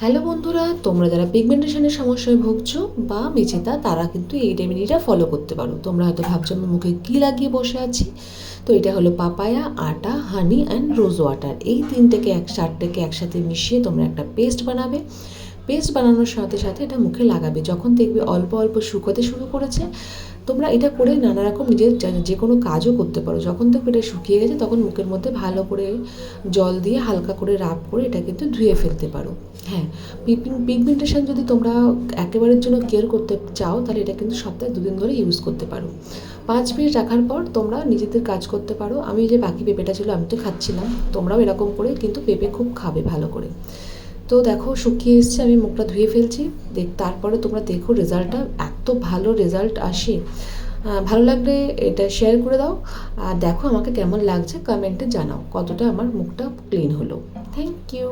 Hello বন্ধুরা, তোমরা যারা পিগমেন্টেশনের সমস্যায় ভুগছো বা মেচেতা, তারা কিন্তু এই রেমেডিটা ফলো করতে পারো। তোমরা হয়তো ভাবছো আমি মুখে কী লাগিয়ে বসে আছি। তো এটা হলো পাপায়া, আটা, হানি অ্যান্ড রোজ ওয়াটার। এই চারটেকে একসাথে মিশিয়ে তোমরা একটা পেস্ট বানাবে। পেস্ট বানানোর সাথে সাথে এটা মুখে লাগাবে। যখন দেখবে অল্প অল্প শুকোতে শুরু করেছে, তোমরা এটা করে নানা রকম নিজের যে কোনো কাজও করতে পারো। যখন দেখবে এটা শুকিয়ে গেছে, তখন মুখের মধ্যে ভালো করে জল দিয়ে হালকা করে রাব করে এটা কিন্তু ধুয়ে ফেলতে পারো। হ্যাঁ, পিগমেন্টেশন যদি তোমরা একেবারের জন্য কেয়ার করতে চাও, তাহলে এটা কিন্তু সপ্তাহে 2 দিন ধরে ইউজ করতে পারো। 5 মিনিট রাখার পর তোমরা নিজেদের কাজ করতে পারো। আমি যে বাকি পেঁপেটা ছিল আমি তো খাচ্ছিলাম, তোমরাও এরকম করে কিন্তু পেঁপে খুব খাবে ভালো করে। তো দেখো শুকিয়ে এসছে, আমি মুখটা ধুয়ে ফেলছি। তারপরে তোমরা দেখো রেজাল্টটা এত ভালো রেজাল্ট আসে। ভালো লাগলে এটা শেয়ার করে দাও, আর দেখো আমাকে কেমন লাগছে কমেন্টে জানাও কতটা আমার মুখটা ক্লিন হলো। Thank you.